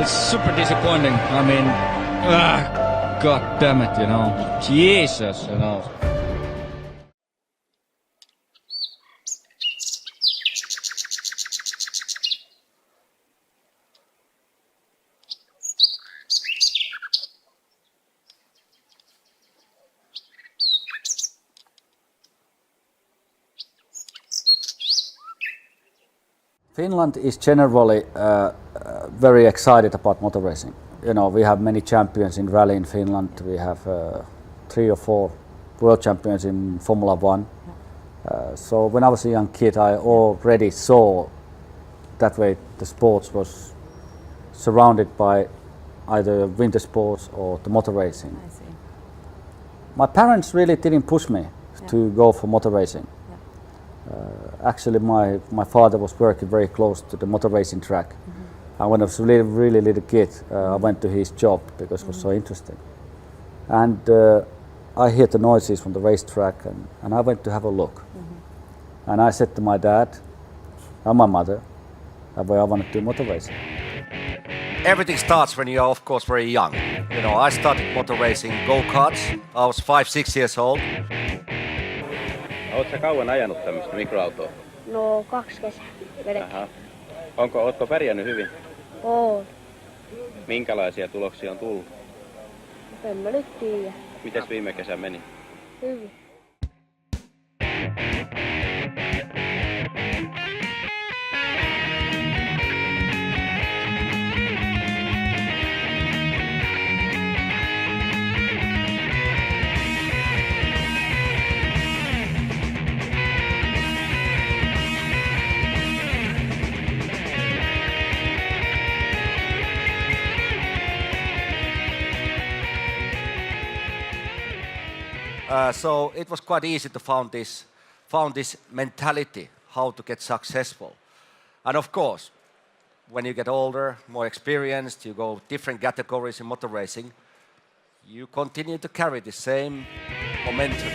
It's super disappointing. I mean, god damn it, you know. Jesus, you know. Finland is generally very excited about motor racing. You know, we have many champions in rally in Finland. We have 3 or 4 world champions in Formula One. So when I was a young kid, I already saw that way the sports was surrounded by either winter sports or the motor racing. I see. My parents really didn't push me to go for motor racing. Actually, my father was working very close to the motor racing track. And when I was really little kid, I went to his job because it was so interesting. And I heard the noises from the racetrack and I went to have a look. And I said to my dad and my mother that I want to do motor racing. Everything starts when you are, of course, very young. You know, I started motor racing go-karts. I was 5-6 years old. Oletko kauan ajanut tämmöistä mikroautoa? No 2 kesää vedettiin. Aha. Ootko pärjännyt hyvin? Oon. Minkälaisia tuloksia on tullut? En mä nyt tiedä. Mites viime kesä meni? Hyvin. So it was quite easy to found this mentality how to get successful. And of course, when you get older, more experienced, you go different categories in motor racing, you continue to carry the same momentum.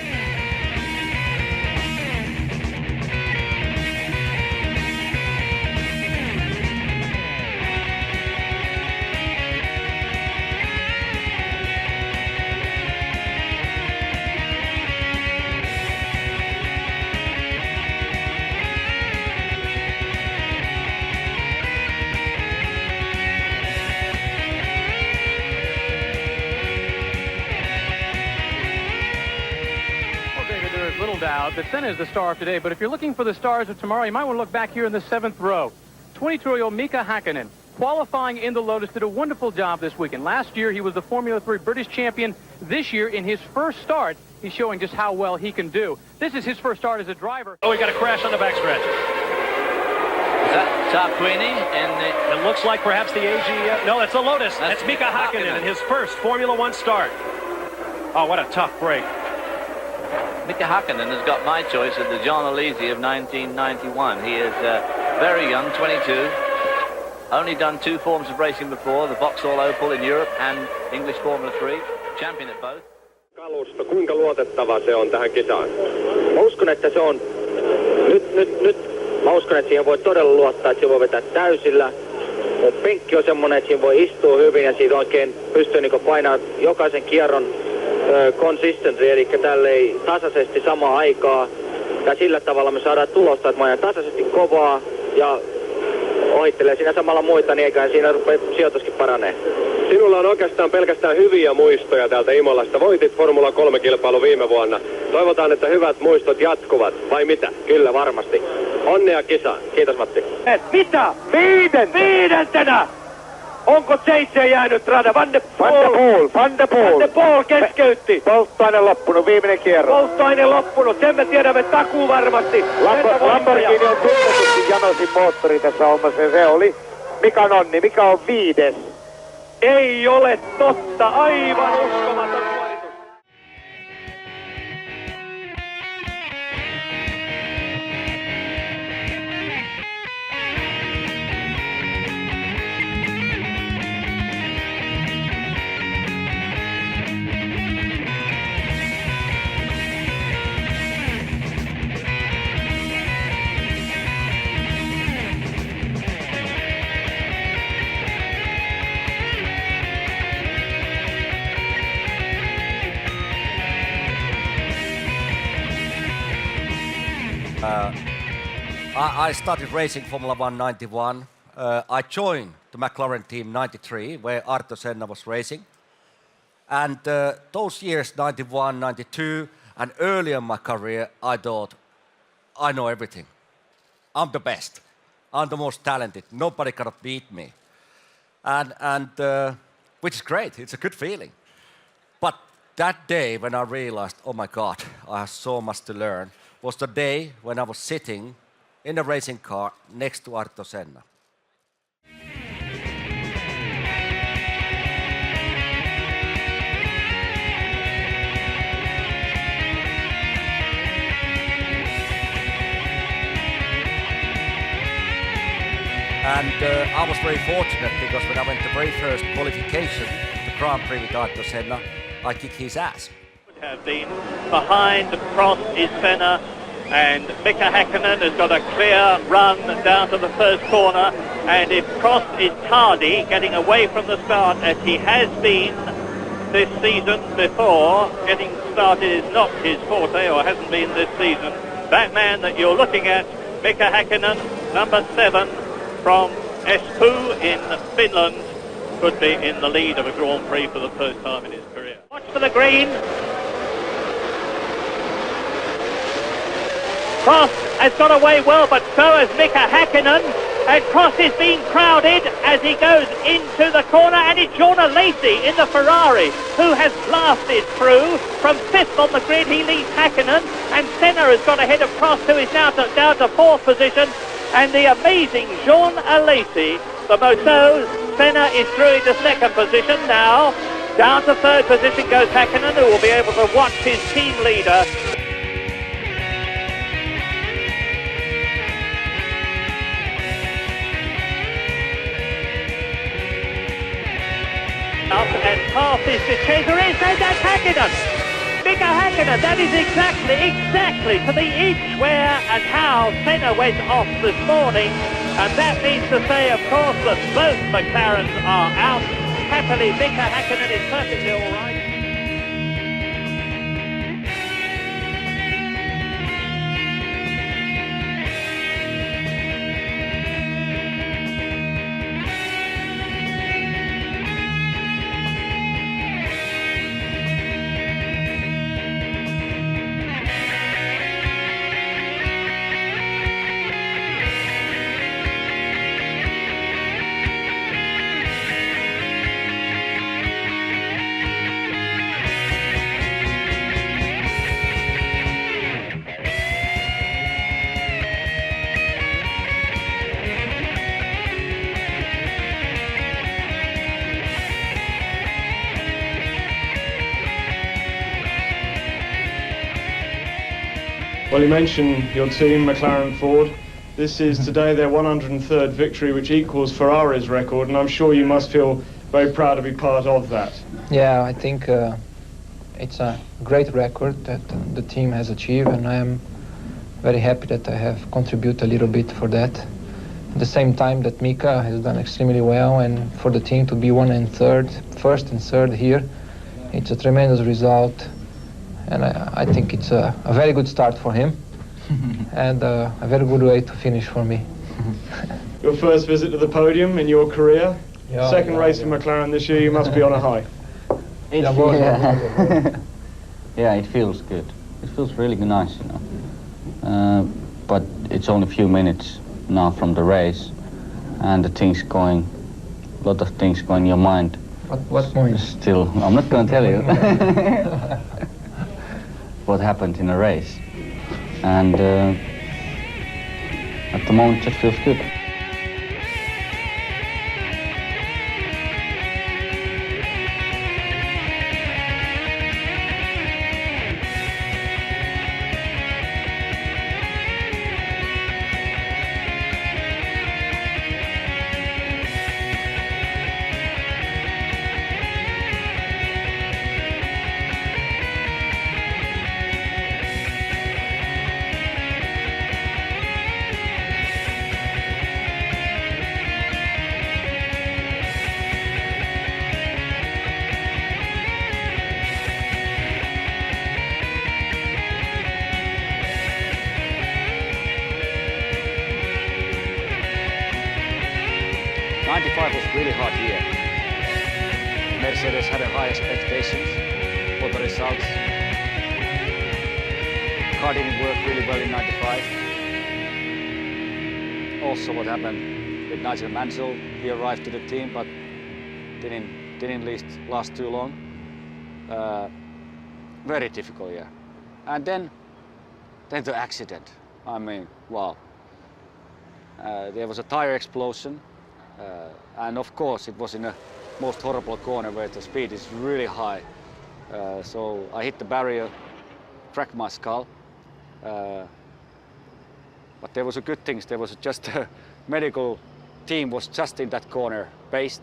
Doubt that Senna is the star of today, but if you're looking for the stars of tomorrow, you might want to look back here in the 7th row. 22-year-old Mika Häkkinen, qualifying in the Lotus, did a wonderful job this weekend. Last year, he was the Formula 3 British champion. This year, in his first start, he's showing just how well he can do. This is his first start as a driver. Oh, he got a crash on the backstretch. Is that Top Queenie? And it looks like perhaps the AG... no, it's the Lotus. That's Mika Häkkinen in his first Formula 1 start. Oh, what a tough break. Mika Häkkinen has got my choice of the John Alesi of 1991. He is very young, 22. Only done 2 forms of racing before, the Vauxhall Opel in Europe and English Formula 3. Champion at both. Kalusto, kuinka luotettava se on tähän kisaan? Mä uskon, että se on... Nyt. Mä uskon, että siihen voi todella luottaa, että se voi vetää täysillä. Mun penkki on semmonen, että siinä voi istua hyvin ja siitä oikein pystyy niinku painaa jokaisen kierron consistency, eli tälleen tasaisesti samaan aikaa. Ja sillä tavalla me saadaan tulosta, että mä ajan tasaisesti kovaa ja ohittelee siinä samalla muita, niin eiköhän siinä rupea sijoituskin paranee. Sinulla on oikeastaan pelkästään hyviä muistoja täältä Imolasta. Voitit Formula 3-kilpailu viime vuonna. Toivotaan, että hyvät muistot jatkuvat, vai mitä? Kyllä, varmasti. Onnea kisaan. Kiitos, Matti. Mitä? Viidentenä! Onko 7 jäänyt rada? Van de Poel keskeytti. Polttoaine loppunut, viimeinen kierros. Polttoaine loppunut, sen me tiedämme takuu varmasti. Lamborghini on tunnetusti janosin moottori tässä hommassa ja se oli Mikan onni. Mikä on 5. Ei ole totta, aivan uskomaton suoritus. I started racing Formula 1 91. I joined the McLaren team 93, where Arto Senna was racing. And those years, 91, 92, and earlier in my career, I thought, I know everything. I'm the best. I'm the most talented. Nobody cannot beat me. And which is great. It's a good feeling. But that day when I realized, oh my God, I have so much to learn, was the day when I was sitting in a racing car next to Arto Senna. And I was very fortunate because when I went the very first qualification, the Grand Prix with Arto Senna, I kicked his ass. Have been behind Prost is Senna, and Mika Häkkinen has got a clear run down to the first corner, and if Prost is tardy, getting away from the start as he has been this season before, getting started is not his forte, or hasn't been this season. That man that you're looking at, Mika Häkkinen, number 7 from Espoo in Finland, could be in the lead of a Grand Prix for the first time in his career. Watch for the green. Prost has got away well, but so has Mika Häkkinen. And Prost is being crowded as he goes into the corner, and it's Jorna Lacey in the Ferrari who has blasted through from 5th on the grid. He leads Häkkinen, and Senna has got ahead of Prost, who is now down to 4th position. And the amazing Jorna Lacey, the Moto, Senna is through into 2nd position now. Down to 3rd position goes Häkkinen, who will be able to watch his team leader. Up and passes to Cesaris, and that's Häkkinen. Mika Häkkinen, that is exactly to the inch where and how Senna went off this morning. And that means to say, of course, that both McLarens are out. Happily, Mika Häkkinen is perfectly all right. Well, you mentioned your team, McLaren Ford. This is today their 103rd victory, which equals Ferrari's record, and I'm sure you must feel very proud to be part of that. Yeah, I think it's a great record that the team has achieved, and I am very happy that I have contributed a little bit for that. At the same time that Mika has done extremely well, and for the team to be 1 and 3rd, 1st and 3rd here, it's a tremendous result. And I think it's a very good start for him and a very good way to finish for me. Your first visit to the podium in your career, second race in McLaren this year, you must be on a high. Yeah, it feels good. It feels really nice, you know. But it's only a few minutes now from the race, and a lot of things going in your mind. What point? Still, I'm not going to tell you what happened in a race. And at the moment it just feels good. 95 was really hard year. Mercedes had a high expectations for the results. Car didn't work really well in 95. Also what happened with Nigel Mansell, he arrived to the team but didn't last too long. Very difficult year. And then the accident. I mean, wow. There was a tire explosion, and of course it was in a most horrible corner where the speed is really high. So I hit the barrier, cracked my skull. But there was a good thing. There was just a medical team was just in that corner based.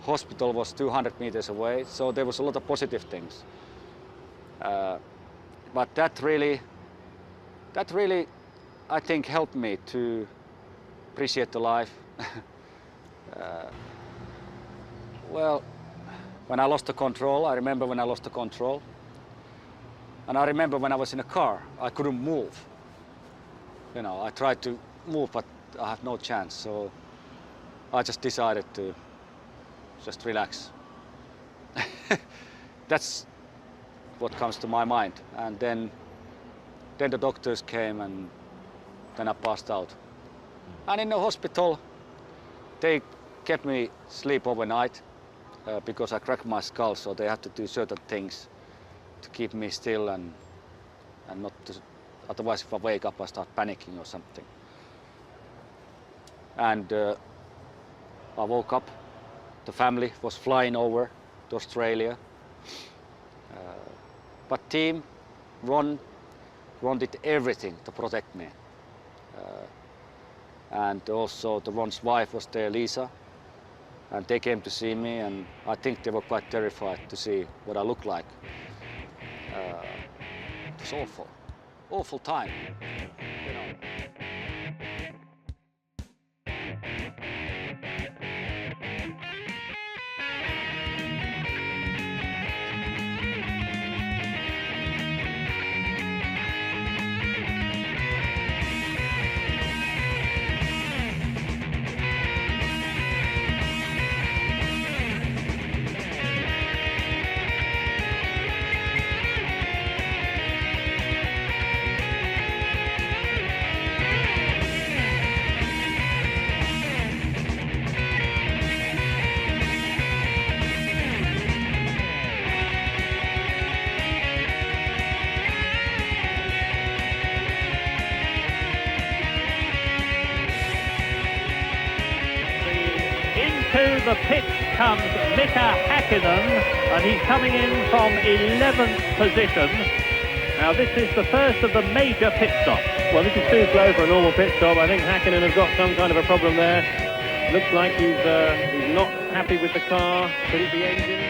Hospital was 200 meters away, so there was a lot of positive things. But that really, I think, helped me to appreciate the life. Well, when I lost the control, I remember when I lost the control. And I remember when I was in a car, I couldn't move. You know, I tried to move, but I had no chance. So I just decided to just relax. That's what comes to my mind. And then the doctors came and then I passed out. And in the hospital, they kept me sleep overnight because I cracked my skull, so they had to do certain things to keep me still and not to, otherwise if I wake up I start panicking or something. And I woke up, the family was flying over to Australia. But team, Ron did everything to protect me. And also Ron's wife was there, Lisa, and they came to see me, and I think they were quite terrified to see what I look like. It was awful time, you know. To the pit comes Mika Häkkinen, and he's coming in from 11th position. Now this is the first of the major pit stops. Well, this is too slow for a normal pit stop. I think Häkkinen has got some kind of a problem there. Looks like he's not happy with the car. Could it be engine?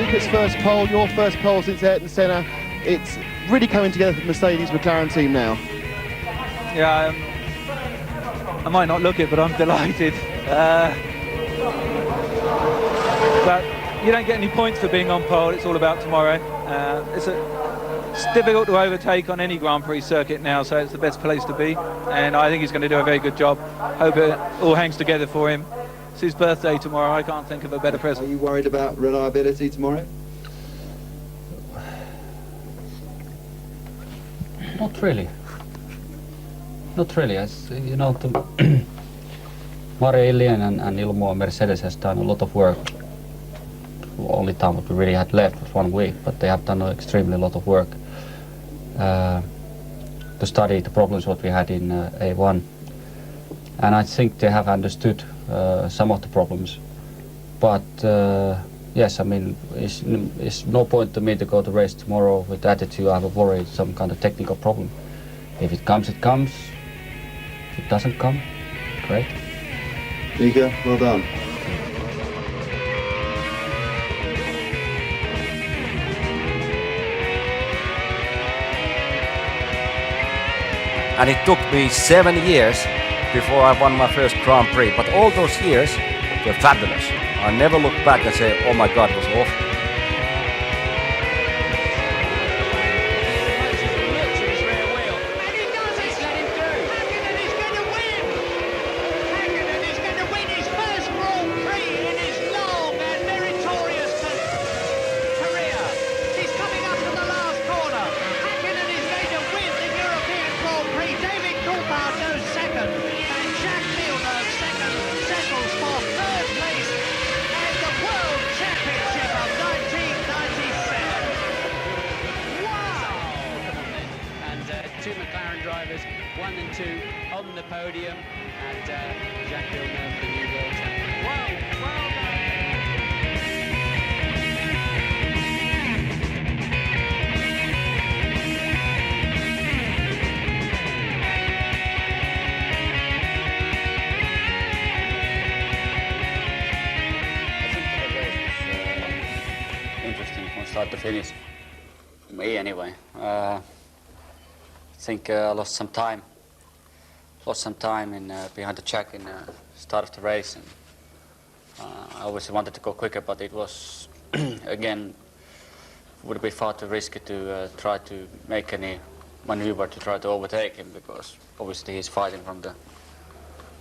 Mika's first pole, your first pole since Ayrton Senna. It's really coming together for the Mercedes McLaren team now. Yeah, I might not look it, but I'm delighted. But you don't get any points for being on pole. It's all about tomorrow. It's a It's difficult to overtake on any Grand Prix circuit now, so it's the best place to be, and I think he's going to do a very good job. Hope it all hangs together for him. It's his birthday tomorrow. I can't think of a better present. Are you worried about reliability tomorrow? Not really. Not really. As you know, Mario Ilien and Ilmo Mercedes has done a lot of work. The only time what we really had left was 1 week, but they have done extremely lot of work to study the problems what we had in A1. And I think they have understood some of the problems. But yes, I mean, it's no point to me to go to race tomorrow with the attitude I have a worry, some kind of technical problem. If it comes, it comes. If it doesn't come, great. Mika, well done. And it took me 7 years before I won my first Grand Prix. But all those years were fabulous. I never look back and say, oh my God, it was awful. Two McLaren drivers, 1 and 2 on the podium, and Jacques Villeneuve, the new world champion. Well Interesting from start to finish, for me anyway. I think I lost some time in behind the track in the start of the race, and I obviously wanted to go quicker, but it was again would be far too risky to try to make any maneuver to try to overtake him, because obviously he's fighting from the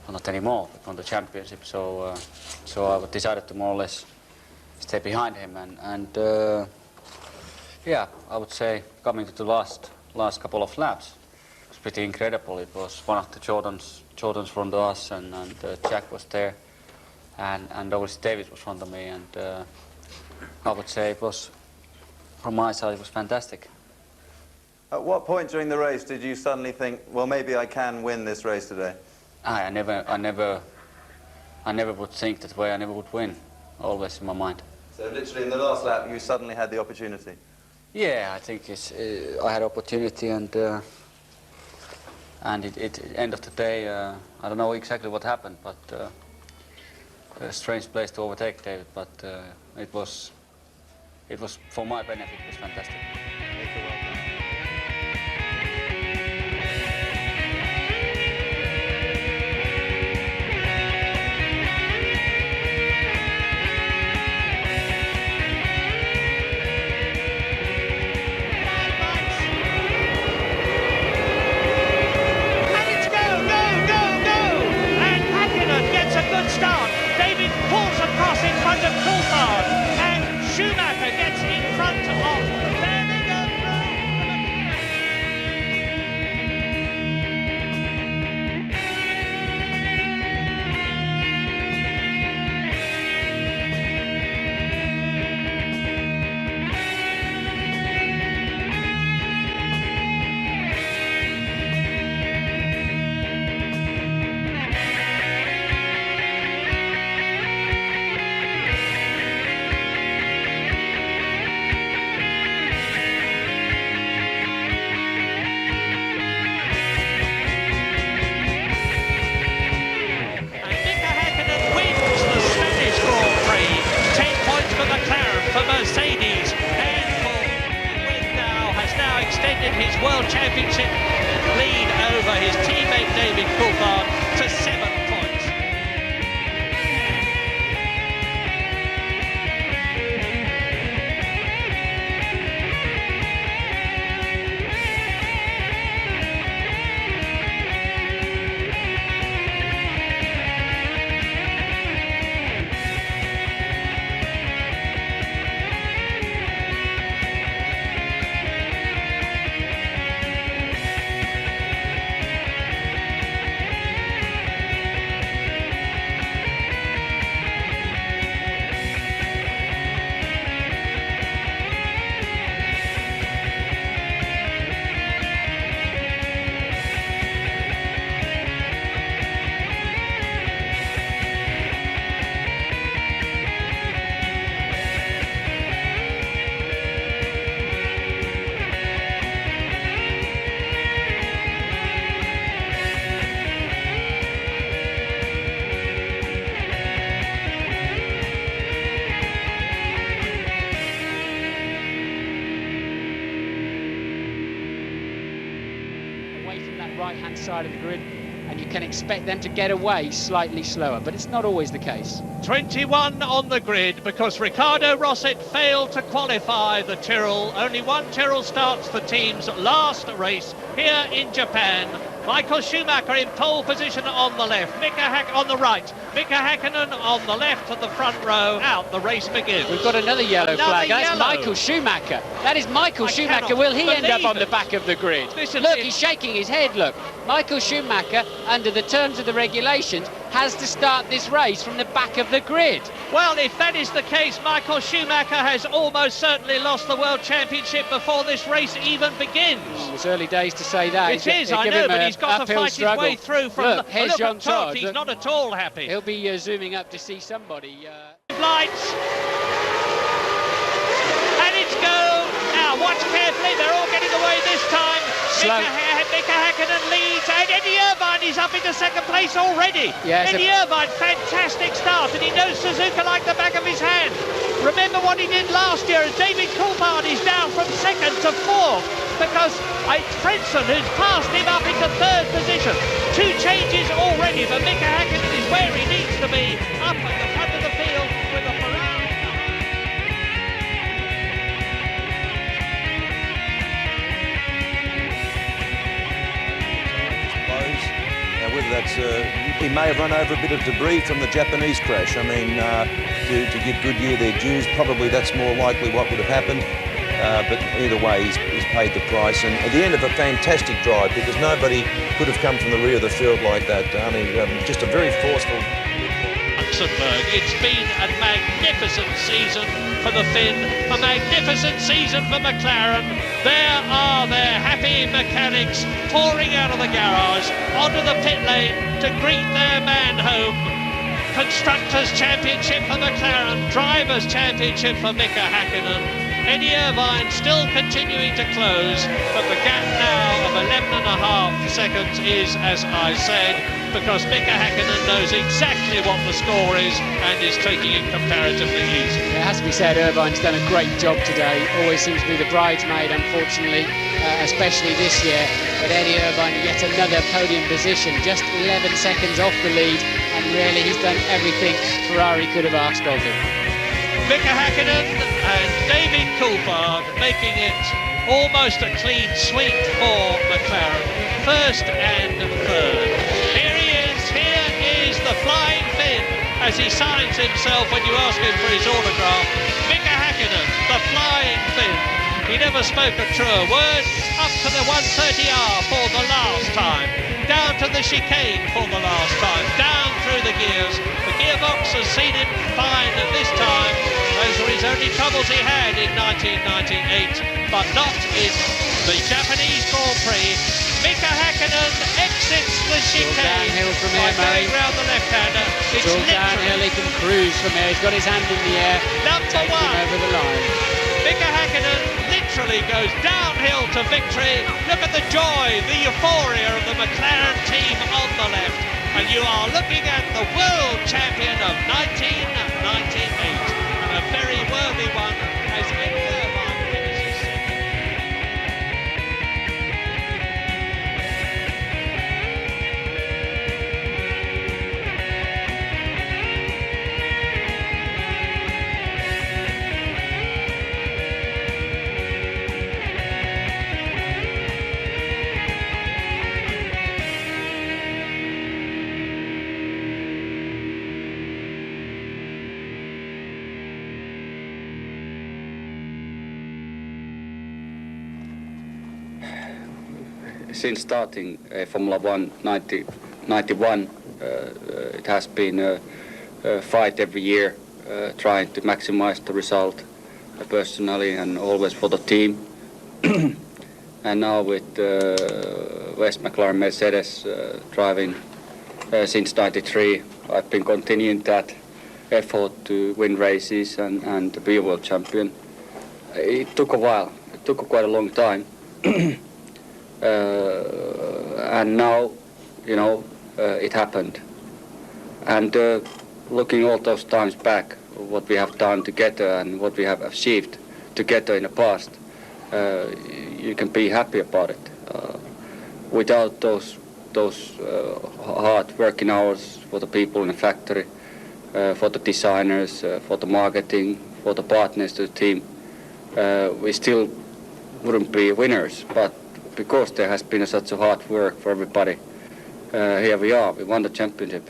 not anymore from the championship. So I decided to more or less stay behind him, and yeah, I would say coming to the last couple of laps, it was pretty incredible. It was one of the Jordans front of us, and Jack was there, and obviously David was front of me, and I would say it was, from my side, it was fantastic. At what point during the race did you suddenly think, well, maybe I can win this race today? I never would think that way. I never would win. Always in my mind. So literally in the last lap, you suddenly had the opportunity. Yeah, I think I had opportunity, and end of the day, I don't know exactly what happened, but a strange place to overtake David. But it was for my benefit. It was fantastic. Start. David pulls across in front of Coulthard, and Schumacher gets in front of. There they go. For Mercedes, and Paul now has extended his World Championship lead over his teammate David Coulthard to 7 points. away from that right-hand side of the grid, and you can expect them to get away slightly slower, but it's not always the case. 21 on the grid because Ricardo Rosset failed to qualify the Tyrrell. Only one Tyrrell starts the team's last race here in Japan. Michael Schumacher in pole position on the left, on the right, Mika Häkkinen on the left of the front row. Out, the race begins. We've got another yellow flag. That's Michael Schumacher. That is Michael Schumacher. Will he end up on the back of the grid? Look, he's shaking his head, look. Michael Schumacher, under the terms of the regulations, has to start this race from the back of the grid. Well, if that is the case, Michael Schumacher has almost certainly lost the World Championship before this race even begins. It's early days to say that. It is, I know, but he's got to fight his way through from look, here's John Todd. He's not at all happy. He'll be zooming up to see somebody. Lights. And it's go. Now, watch carefully. They're all getting away this time. Mika Häkkinen leads, and Eddie Irvine is up into second place already. Yes, Eddie Irvine, fantastic start, and he knows Suzuka like the back of his hand. Remember what he did last year, as David Coulthard is down from second to fourth, because Fredson has passed him up into third position. 2 changes already, but Mika Häkkinen is where he needs to be, up at the front of the field with a Ferrari. Whether that's he may have run over a bit of debris from the Japanese crash. I mean, to give Goodyear their dues, probably that's more likely what would have happened. But either way, he's paid the price. And at the end of a fantastic drive, because nobody could have come from the rear of the field like that. I mean, just a very forceful. Luxembourg. It's been a magnificent season for the Finn, a magnificent season for McLaren. There are their happy mechanics pouring out of the garage onto the pit lane to greet their man home. Constructors' Championship for McLaren, Drivers' Championship for Mika Häkkinen. Eddie Irvine still continuing to close, but the gap now of 11.5 seconds is, as I said, because Mika Häkkinen knows exactly what the score is and is taking it comparatively easy. It has to be said, Irvine's done a great job today. Always seems to be the bridesmaid, unfortunately, especially this year. But Eddie Irvine, yet another podium position, just 11 seconds off the lead, and really he's done everything Ferrari could have asked of him. Mika Häkkinen and David Coulthard making it almost a clean sweep for McLaren, first and third. Here is the flying Finn as he signs himself when you ask him for his autograph. Mika Häkkinen, the flying Finn. He never spoke a truer word. Up to the 130R for the last time. Down to the chicane for the last time. Down through the gears. The gearbox has seen him fine at this time. Those were his only troubles he had in 1998, but not in the Japanese Grand Prix. Mika Häkkinen exits the chicane downhill from here, by Murray. going round the left-hander. It's all downhill, he can cruise from here. He's got his hand in the air. Number one. Over the line. Mika Häkkinen literally goes downhill to victory. Look at the joy, the euphoria of the McLaren team on the left. And you are looking at the world champion of 1998. And a very worthy one as Eddie Irvine finishes second. Since starting Formula 1 1991, it has been a fight every year, trying to maximize the result personally and always for the team. And now with West McLaren Mercedes driving since '93, I've been continuing that effort to win races and to be a world champion. It took a while. It took quite a long time. And now, it happened. And looking all those times back, what we have done together and what we have achieved together in the past, you can be happy about it. without those hard working hours for the people in the factory, for the designers, for the marketing, for the partners to the team, we still wouldn't be winners. But because there has been such a hard work for everybody, here we are. We won the championship.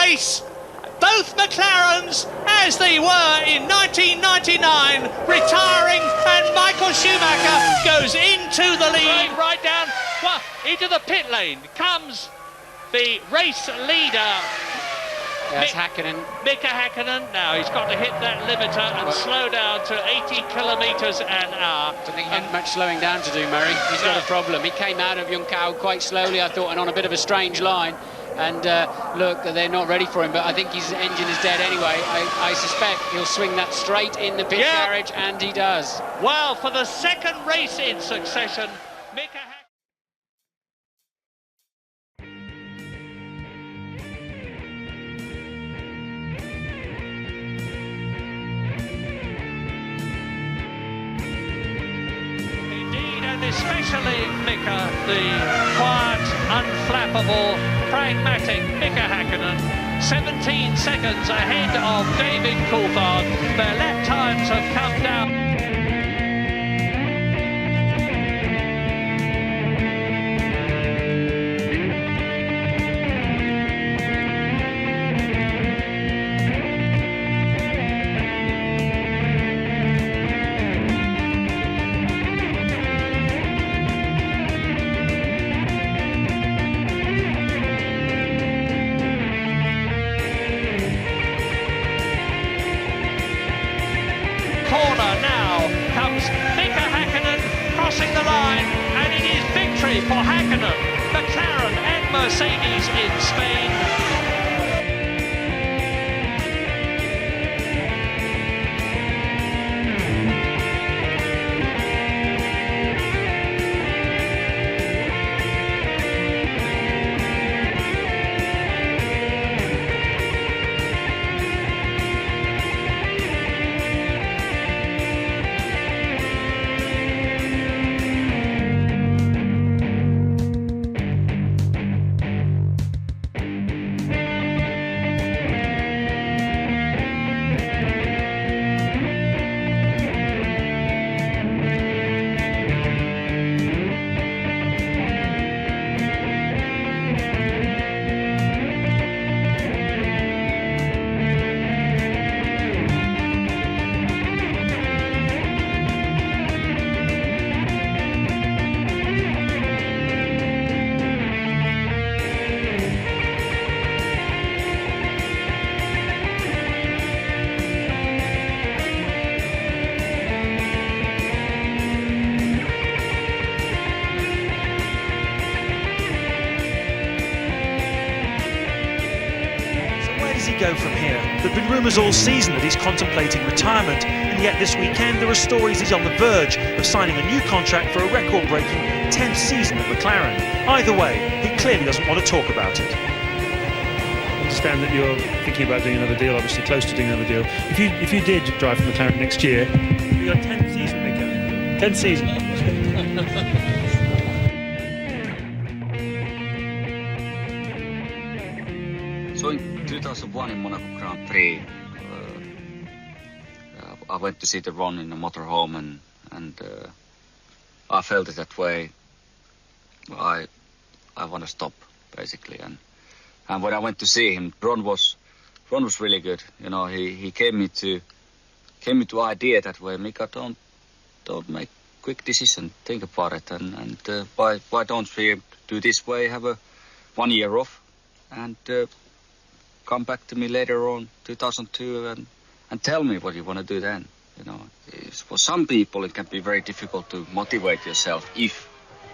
race. Both McLarens, as they were in 1999, retiring, and Michael Schumacher goes into the lead. Right down, well, into the pit lane comes the race leader. Yes, Häkkinen. Mika Häkkinen. Now he's got to hit that limiter and slow down to 80 kilometres an hour. I don't think he had much slowing down to do, Murray. He's got a problem. He came out of Junkau quite slowly, I thought, and on a bit of a strange line. And look, they're not ready for him, but I think his engine is dead anyway. I suspect he'll swing that straight in the pit garage, and he does. Well, for the second race in succession, Mika especially Mika, the quiet, unflappable, pragmatic Mika Häkkinen, 17 seconds ahead of David Coulthard. Their lap times have come down. Corner now comes Mika Häkkinen crossing the line, and it is victory for Häkkinen, McLaren and Mercedes in Spain. Go from here? There have been rumours all season that he's contemplating retirement, and yet this weekend there are stories he's on the verge of signing a new contract for a record-breaking 10th season at McLaren. Either way, he clearly doesn't want to talk about it. I understand that you're thinking about doing another deal, obviously close to doing another deal. If you did drive for McLaren next year, it'd be your 10th season, Mika. 10th season. So in 2001 in Monaco Grand Prix, I went to see the run in the motorhome, and I felt it that way. I want to stop basically, and when I went to see him, Ron was really good. You know, he came me to idea that way. Mika, don't make quick decision. Think about it, and why don't we do this way? Have a 1 year off, and come back to me later on 2002 and tell me what you want to do then. You know, for some people it can be very difficult to motivate yourself if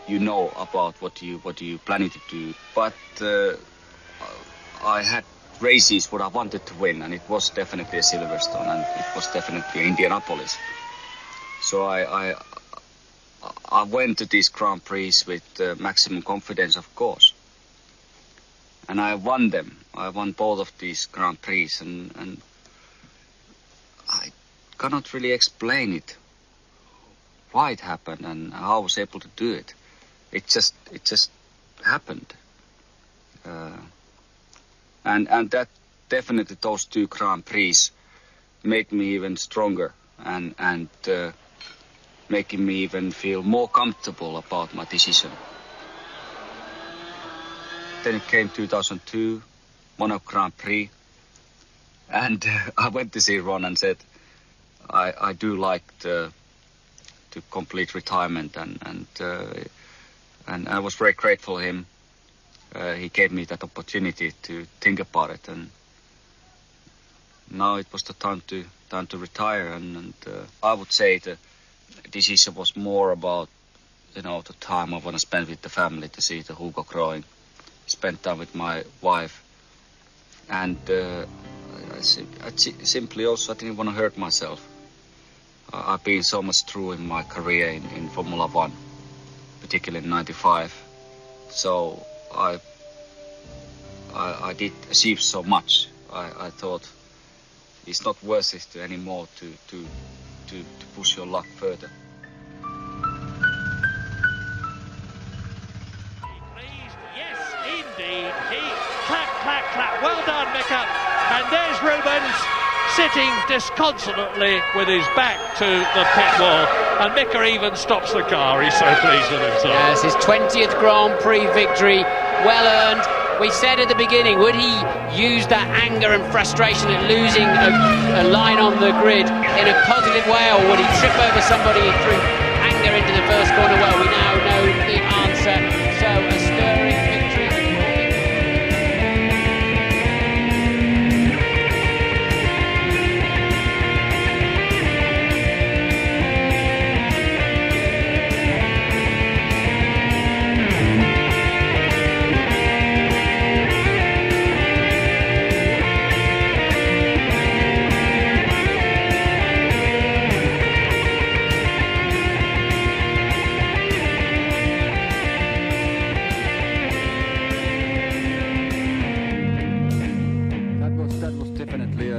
you know about what you planning to do. But I had races what I wanted to win, and it was definitely a Silverstone, and it was definitely Indianapolis. So I went to these Grand Prix with maximum confidence, of course. And I won them. I won both of these Grand Prix, and I cannot really explain it, why it happened and how I was able to do it. It just happened. And that definitely, those two Grand Prix made me even stronger and making me even feel more comfortable about my decision. Then it came 2002, Monaco Grand Prix, and I went to see Ron and said, I do like to complete retirement, and I was very grateful to him. He gave me that opportunity to think about it, and now it was the time to retire. And I would say the decision was more about, you know, the time I want to spend with the family to see the Hugo growing spend time with my wife, and I simply also I didn't want to hurt myself. I've been so much through in my career in Formula One, particularly in '95. So I did achieve so much. I thought it's not worth it anymore to push your luck further. Yes, indeed. Clap, clap, clap. Well done, Mika. And there's Rubens sitting disconsolately with his back to the pit wall. And Mika even stops the car. He's so pleased with himself. Yes, his 20th Grand Prix victory, well earned. We said at the beginning, would he use that anger and frustration at losing a line on the grid in a positive way, or would he trip over somebody through anger into the first corner? Well, we now know the answer. So a stirring victory. That was definitely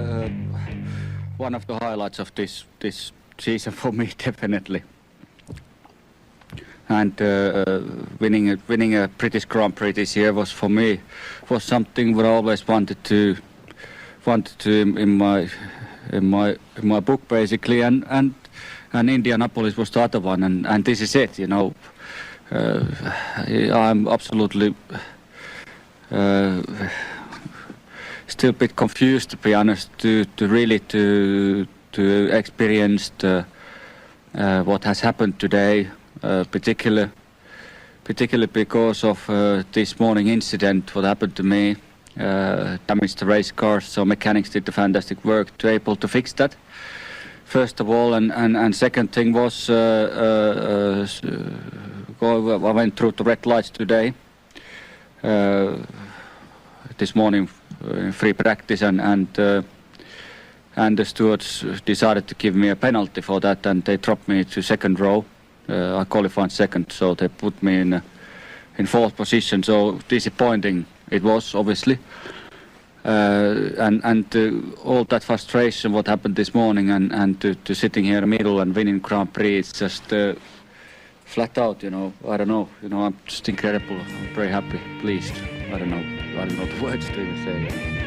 one of the highlights of this season for me, definitely. And winning a British Grand Prix this year was for me something that I always wanted to in my book basically, and Indianapolis was the other one, and this is it, you know. I'm absolutely still a bit confused, to be honest, to really experience what has happened today, particularly because of this morning incident. What happened to me damaged the race cars, so mechanics did the fantastic work to able to fix that. First of all, and second thing was I went through the red lights today. This morning. Free practice, and the stewards decided to give me a penalty for that, and they dropped me to second row. I qualified second, so they put me in fourth position. So disappointing it was, obviously, and all that frustration what happened this morning, and to sitting here in the middle and winning Grand Prix, it's just flat out, you know. I don't know, you know, I'm just incredible. I'm very happy, pleased. I don't know the words to even say.